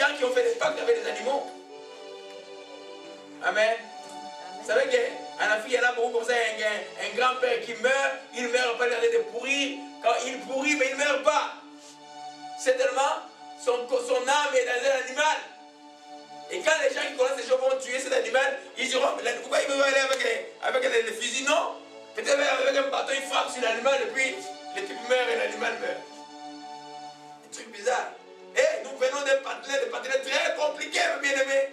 gens qui ont fait des pactes avec les animaux. Amen. Vous savez qu'en Afrique, il y en a beaucoup comme ça, un grand-père qui meurt, il ne meurt pas, il arrête de pourrir. Quand il pourrit, mais il ne meurt pas. C'est tellement son âme est dans un animal. Et quand les gens qui connaissent ces choses vont tuer cet animal, ils diront, pourquoi il veut aller avec des fusils? Non. Peut-être avec un bâton, il frappe sur l'animal et puis le type meurt et l'animal meurt. Un truc bizarre. Et nous venons des partenaires très compliqués, bien aimés.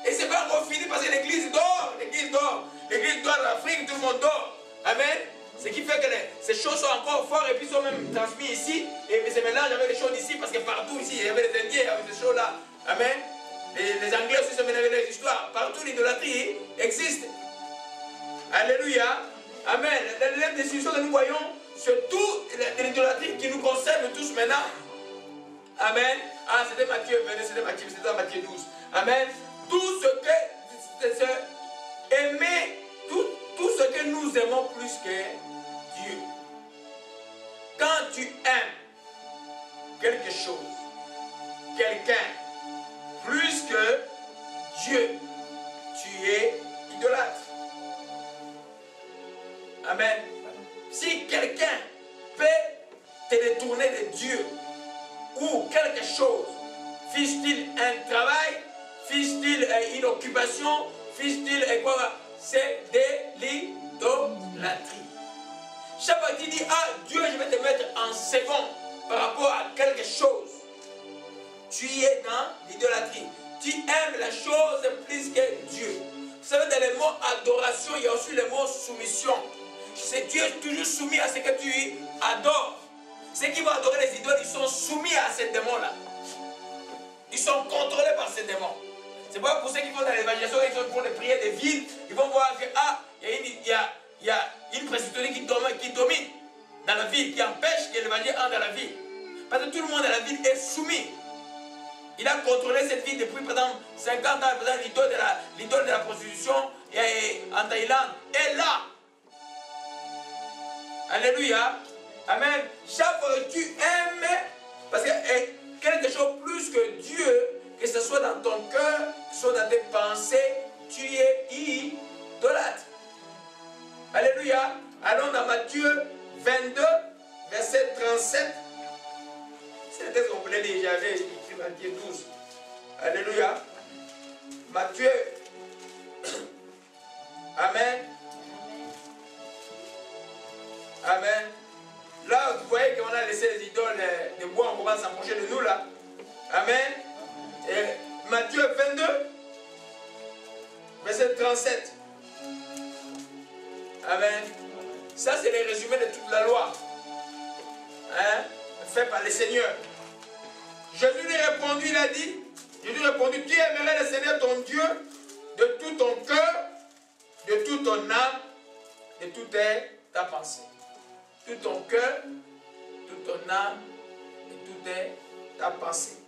Et c'est pas encore fini parce que l'église dort. L'église dort. L'église dort en Afrique, tout le monde dort. Amen. Ce qui fait que ces choses sont encore fortes et puis sont même transmises ici. Et c'est mélange avec les choses d'ici parce que partout ici, il y avait les Indiens avec ces choses-là. Amen. Les Anglais aussi se mélangent avec les histoires. Partout l'idolâtrie existe. Alléluia. Amen. Les décisions que nous voyons, surtout l'idolâtrie qui nous concerne tous maintenant. Amen. Ah, c'était Matthieu, c'était Matthieu 12. Amen. Tout ce que aimer, tout ce que nous aimons plus que Dieu. Quand tu aimes quelque chose, quelqu'un, plus que Dieu, tu es idolâtre. Amen. Si quelqu'un peut te détourner de Dieu ou quelque chose, fût-il un travail, fût-il une occupation, fût-il quoi, c'est de l'idolâtrie. Chaque fois que tu dis, ah Dieu, je vais te mettre en second par rapport à quelque chose, tu es dans l'idolâtrie. Tu aimes la chose plus que Dieu. Vous savez, dans les mots adoration, il y a aussi le mot soumission. C'est Dieu est toujours soumis à ce que tu adores. Ceux qui vont adorer les idoles, ils sont soumis à ces démons-là. Ils sont contrôlés par ces démons. C'est pas pour ceux qui vont dans l'évangélisation, ils font des prières des villes, ils vont voir que il y a une prostituée qui domine dans la ville, qui empêche que l'évangile entre dans la ville. Parce que tout le monde dans la ville est soumis. Il a contrôlé cette ville depuis pendant 50 ans, l'idole de la prostitution en Thaïlande est là. Alléluia. Amen. Chaque fois que tu aimes, parce que quelque chose plus que Dieu, que ce soit dans ton cœur, que ce soit dans tes pensées, tu es idolâtre. Alléluia. Allons dans Matthieu 22, verset 37. C'est le texte qu'on voulait lire, j'avais écrit Matthieu 12. Alléluia. Matthieu. Amen. Amen. Là, vous voyez qu'on a laissé les idoles de bois, on va s'approcher de nous là. Amen. Et Matthieu 22, verset 37. Amen. Ça, c'est le résumé de toute la loi. Hein? Fait par le Seigneur. Jésus lui a répondu, il a dit, Jésus a répondu, tu aimerais le Seigneur ton Dieu de tout ton cœur, de toute ton âme, de toute ta pensée. Tout ton cœur, toute ton âme et toute ta pensée.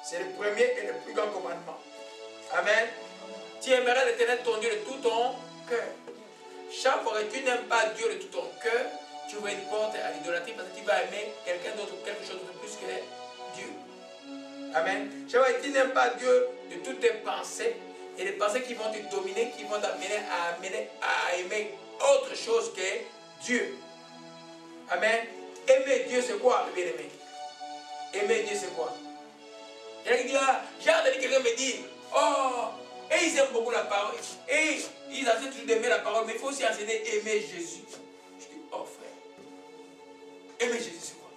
C'est le premier et le plus grand commandement. Amen. Tu aimerais l'Éternel ton Dieu de tout ton cœur. Chaque fois que tu n'aimes pas Dieu de tout ton cœur, tu ouvres une porte à l'idolâtrie parce que tu vas aimer quelqu'un d'autre ou quelque chose de plus que Dieu. Amen. Chaque fois que tu n'aimes pas Dieu de toutes tes pensées, et les pensées qui vont te dominer, qui vont t'amener à aimer autre chose que Dieu. Amen. Aimer Dieu, c'est quoi, le bien-aimé? Aimer Dieu, c'est quoi? Il y en a qui disent, ah, j'ai entendu quelqu'un me dire, oh, et ils aiment beaucoup la parole, et ils enseignent toujours d'aimer la parole, mais il faut aussi enseigner aimer Jésus. Je dis, oh frère, aimer Jésus, c'est quoi?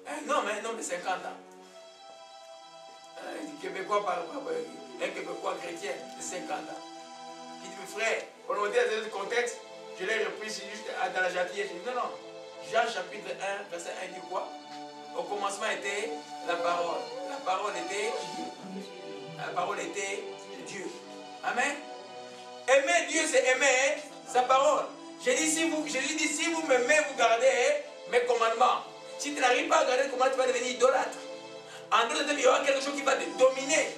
Un homme de 50 ans, un Québécois, un Québécois chrétien de 50 ans, qui dit, mais frère, on va dire dans ce contexte, je l'ai repris juste dans la gentillesse. Je dis non, non. Jean chapitre 1, verset 1 dit quoi? Au commencement était la parole. La parole était Dieu. Amen. Aimer Dieu, c'est aimer sa parole. Jésus dit, si vous m'aimez, vous gardez mes commandements. Si tu n'arrives pas à garder les commandements, tu vas devenir idolâtre. En d'autres termes, il y aura quelque chose qui va te dominer.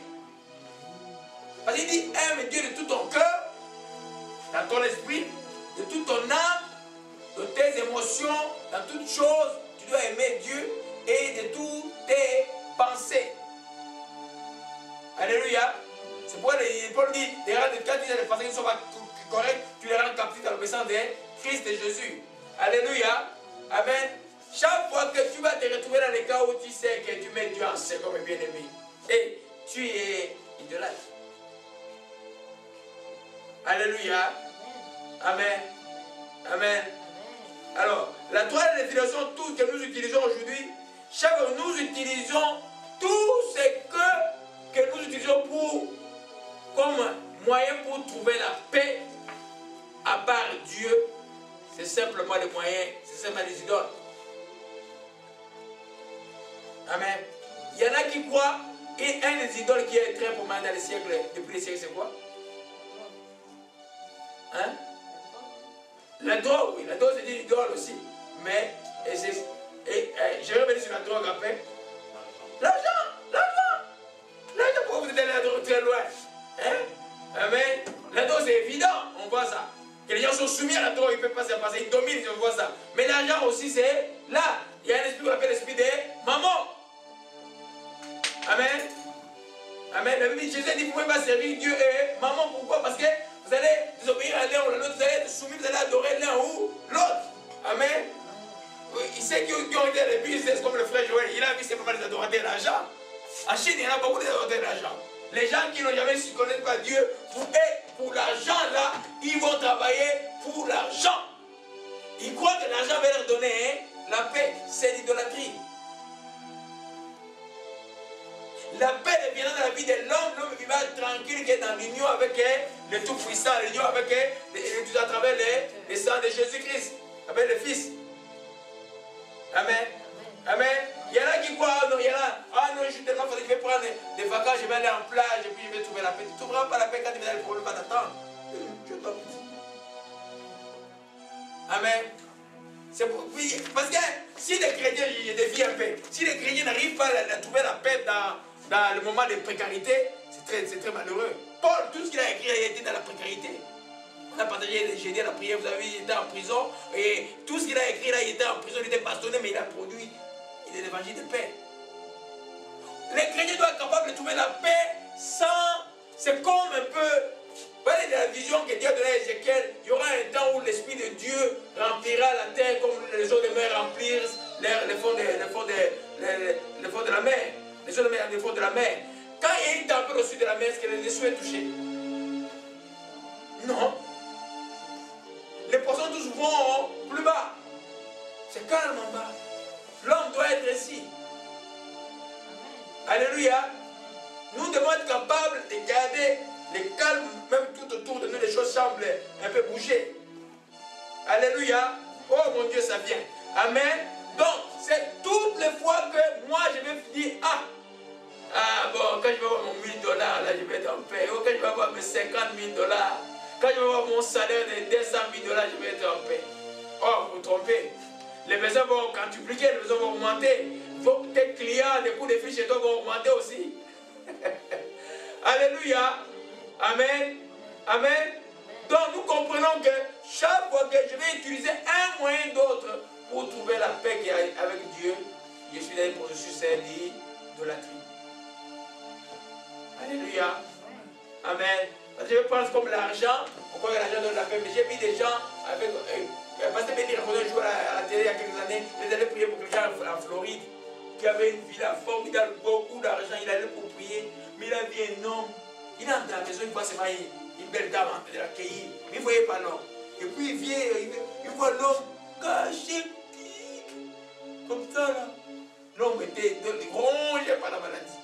Parce qu'il dit, aime Dieu de tout ton cœur, dans ton esprit, de toute ton âme, de tes émotions, dans toutes choses, tu dois aimer Dieu et de toutes tes pensées. Alléluia. C'est pourquoi Paul dit, quand tu as des personnes qui ne sont pas correctes, tu les rends captifs dans l'obéissance de Christ et Jésus. Alléluia. Amen. Chaque fois que tu vas te retrouver dans les cas où tu sais que tu mets Dieu en second et bien-aimé, et tu es idolâtre. Alléluia. Amen. Amen. Alors, la troisième définition que nous utilisons aujourd'hui, chaque fois que nous utilisons tout ce que nous utilisons comme moyen pour trouver la paix à part Dieu, c'est simplement des moyens, c'est simplement des idoles. Amen. Il y en a qui croient, et un des idoles qui est très commun dans les siècles, depuis les siècles, c'est quoi? Hein? La drogue, oui, la drogue c'est une idole aussi. Mais, je vais revenir sur la drogue après. L'argent, pourquoi vous êtes allé très loin? Hein? Amen. La drogue c'est évident, on voit ça. Que les gens sont soumis à la drogue, ils ne peuvent pas se passer, ils dominent, on voit ça. Mais l'argent aussi c'est là. Il y a un esprit qu'on appelle l'esprit de maman. Amen. Amen. La Bible dit, Jésus dit, vous ne pouvez pas servir Dieu et maman. Pourquoi? Parce que vous allez désobéir à l'un ou à l'autre, vous allez être soumis, vous allez adorer l'un ou l'autre. Amen. Il sait qui ont été les business comme le frère Joël. Il a vu c'est pas mal des adorateurs d'argent. En Chine, il y en a beaucoup d'adorateurs d'argent. Les gens qui n'ont jamais su connaître pas Dieu, pour l'argent là, ils vont travailler pour l'argent. Ils croient que l'argent va leur donner la paix. C'est l'idolâtrie. La paix deviendra dans la vie de l'homme, l'homme vivra tranquille qui est dans l'union avec le Tout-Puissant, l'union avec à travers les sangs de Jésus-Christ, avec le Fils. Amen. Amen. Il y en a qui croient, non, il y en a, ah non, je suis tellement fatigué, je vais prendre des vacances, je vais aller en plage et puis je vais trouver la paix. Tu ne trouveras pas la paix quand tu vas dans le problème, pas d'attendre. Amen. Parce que si les chrétiens dévient en paix, si les chrétiens n'arrivent pas à trouver la paix dans le moment de précarité, c'est très malheureux. Paul, tout ce qu'il a écrit, il a été dans la précarité. On a partagé, j'ai dit à la prière, vous avez vu, il était en prison, et tout ce qu'il a écrit là, il était en prison, il était bastonné, mais il a produit l'évangile de paix. Les chrétiens doivent être capables de trouver la paix sans... C'est comme un peu... Vous voyez la vision que Dieu a donnée à Ézéchiel, il y aura un temps où l'Esprit de Dieu remplira la terre comme les eaux de mer remplissent les fonds de la mer. Les eaux de mer, les fonds de la mer. Quand il y a une tempête au sud de la mer, est-ce que les dessous est touché? Non. Les poissons tous vont plus bas. C'est calme en bas. L'homme doit être ici. Alléluia. Nous devons être capables de garder le calme, même tout autour de nous, les choses semblent un peu bouger. Alléluia. Oh mon Dieu, ça vient. Amen. Donc, c'est toutes les fois que moi je vais dire, bon, quand je vais avoir mon 1000 $, là, je vais être en paix. Oh, quand je vais avoir mes 50 000 $, quand je vais avoir mon salaire de 200 000 $, je vais être en paix. Oh, vous vous trompez. Les besoins vont quintupliquer, les besoins vont augmenter. Tes clients, les coûts de fiches chez toi vont augmenter aussi. Alléluia. Amen. Amen. Donc nous comprenons que chaque fois que je vais utiliser un moyen d'autre pour trouver la paix qui est avec Dieu, je suis dans un processus d'idolâtrie. Alléluia. Amen. Parce que je pense comme l'argent, pourquoi l'argent donne la paix, mais j'ai vu des gens avec... Parce que Béni racontait un jour à la télé il y a quelques années, ils allaient prier pour quelqu'un en Floride qui avait une villa formidable, beaucoup d'argent, il allait pour prier, mais il a vu un homme, il entre dans la maison, il voit seulement une belle dame en train de l'accueillir, mais il ne voyait pas l'homme. Et puis il vient, il voit l'homme caché, comme ça là. L'homme était rongé par la maladie.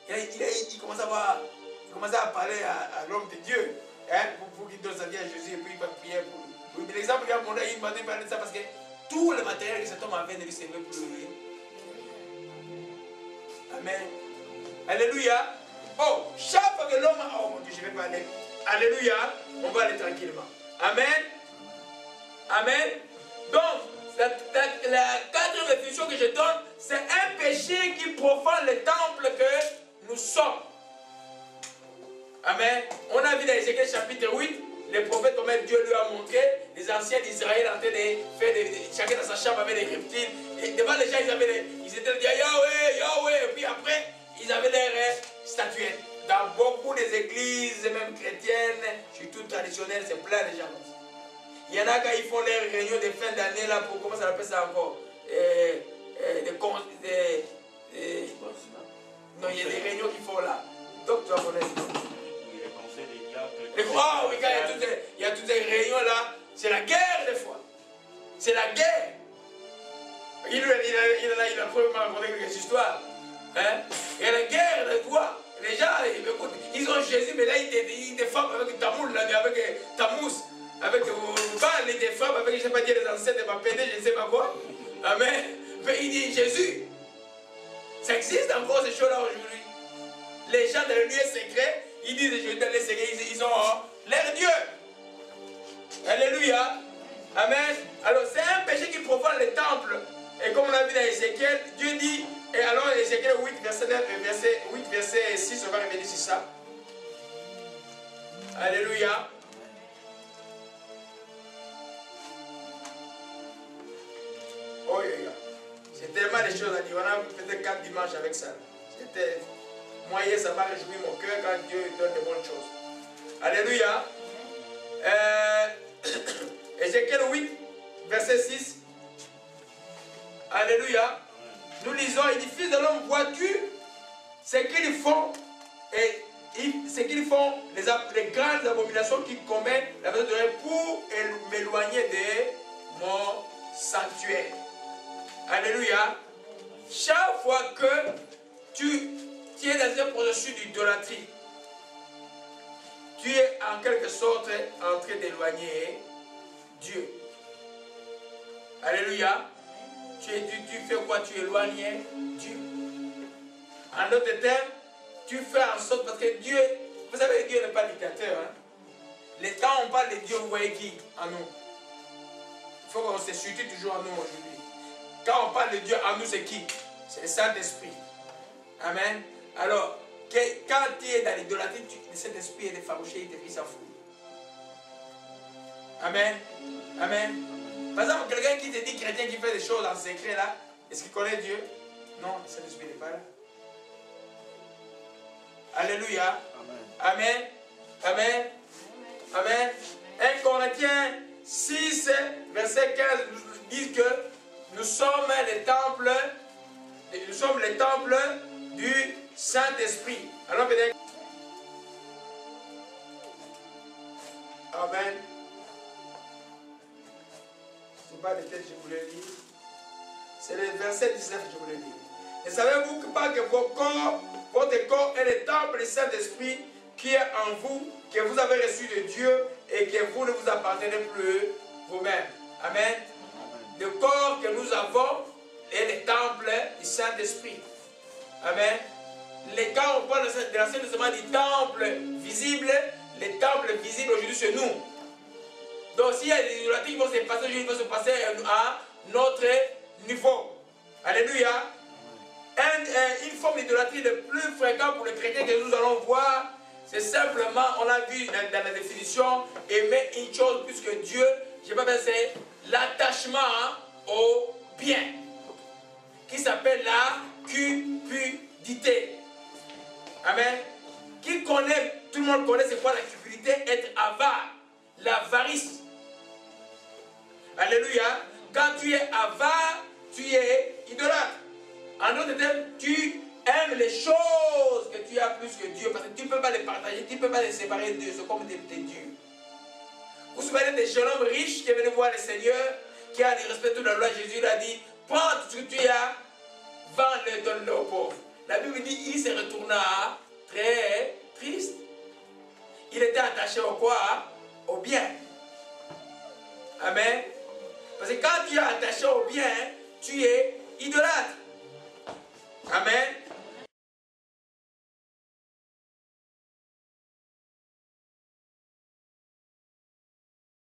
Il commençait à parler à l'homme de Dieu, hein, pour qu'il donne sa vie à Jésus et puis il va prier pour lui. Oui, mais l'exemple qu'il a montré, il m'a parlé de ça parce que tout le matériel que cet homme avait ne lui servait plus. Amen. Alléluia. Oh, chaque fois que l'homme... Oh mon Dieu, je ne vais pas aller. Alléluia. On va aller tranquillement. Amen. Amen. Donc, la quatrième définition que je donne, c'est un péché qui profane le temple que nous sommes. Amen. On a vu dans Ézéchiel chapitre 8, les prophètes, comment Dieu lui a montré, les anciens d'Israël en train de faire chacun dans sa chambre avec des reptiles. Et devant les gens, ils étaient dit Yahweh, Yahweh. Et puis après, ils avaient leurs statuettes. Dans beaucoup des églises, même chrétiennes, surtout traditionnelles, c'est plein de gens. Il y en a quand ils font leurs réunions de fin d'année, là, pour, comment ça s'appelle ça encore? Non, il y a des réunions qu'ils font là. Donc tu vas connaître. Oui, les conseils des diacres. Oh, oui, quand il y a toutes ces réunions là, c'est la guerre des fois. C'est la guerre. Il a probablement raconté quelques histoires. Hein? Il y a la guerre de toi. Les gens, écoute, ils ont Jésus, mais là, ils te frappent avec tamoul, là, avec tamous, avec Baal, ils te frappent avec, je ne sais pas dire, les ancêtres de ma pédé, je ne sais pas quoi. Amen. Mais il dit Jésus. Ça existe encore ces choses-là aujourd'hui. Les gens dans les lieux secrets, ils disent Jésus dans les secrets, ils ont leur Dieu. Alléluia. Amen. Alors c'est un péché qui profane le temple. Et comme on a vu dans Ézéchiel, Dieu dit, et alors Ézéchiel 8, verset 6, on va revenir sur ça. Alléluia. Oh, yeah. C'est tellement de choses à dire. On a peut-être 4 dimanches avec ça. C'était moyen, ça m'a réjoui mon cœur quand Dieu donne de bonnes choses. Alléluia. Ézéchiel 8, verset 6. Alléluia. Nous lisons, il dit, fils de l'homme, vois-tu ce qu'ils font et ce qu'ils font, les grandes abominations qu'ils commettent la maison de Dieu pour m'éloigner de mon sanctuaire. Alléluia. Chaque fois que tu es dans un processus d'idolâtrie, tu es en quelque sorte en train d'éloigner Dieu. Alléluia. Tu fais quoi? Tu éloignes Dieu. En d'autres termes, tu fais en sorte, parce que Dieu, vous savez, Dieu n'est pas dictateur. Hein? Quand on parle de Dieu, vous voyez qui en nous? Il faut qu'on se situe toujours en nous aujourd'hui. Quand on parle de Dieu, en nous, c'est qui? C'est le Saint-Esprit. Amen. Alors, quand tu es dans l'idolâtrie, le Saint-Esprit est effarouché, il s'en fout. Amen. Amen. Par exemple, quelqu'un qui te dit chrétien qui fait des choses en secret là, est-ce qu'il connaît Dieu? Non, le Saint-Esprit n'est pas là. Alléluia. Amen. Amen. Amen. 1 Corinthiens 6, verset 15 nous dit que nous sommes les temples du Saint-Esprit. Alors peut-être. Amen. C'est pas de tête, je voulais lire. C'est le verset 19 que je voulais lire. Et savez-vous pas que votre corps est le temple du Saint-Esprit qui est en vous, que vous avez reçu de Dieu et que vous ne vous appartenez plus vous-même. Amen. Le corps que nous avons est le temple du Saint-Esprit. Amen. Quand on parle de l'Ancien Testament du temple visible, les temples visibles aujourd'hui c'est nous. Donc s'il y a des idolâtries qui vont se passer aujourd'hui, ils vont se passer à notre niveau. Alléluia. Une forme d'idolâtrie le plus fréquent pour les chrétiens que nous allons voir, c'est simplement, on a vu dans la définition, aimer une chose plus que Dieu, je sais pas bien, c'est l'attachement au bien, qui s'appelle la cupidité. Amen. Qui connaît, tout le monde connaît c'est quoi la cupidité, être avare, l'avarice. Alléluia. Quand tu es avare, tu es idolâtre. En d'autres termes, tu aimes les choses que tu as plus que Dieu, parce que tu ne peux pas les partager, tu ne peux pas les séparer d'eux, c'est comme des dieux. Vous vous souvenez des jeunes hommes riches qui est venu voir le Seigneur, qui a respecté la loi, Jésus lui a dit, prends tout ce que tu as, vends-le, donne-le aux pauvres. La Bible dit, il se retourna très triste. Il était attaché au quoi? Au bien. Amen. Parce que quand tu es attaché au bien, tu es idolâtre.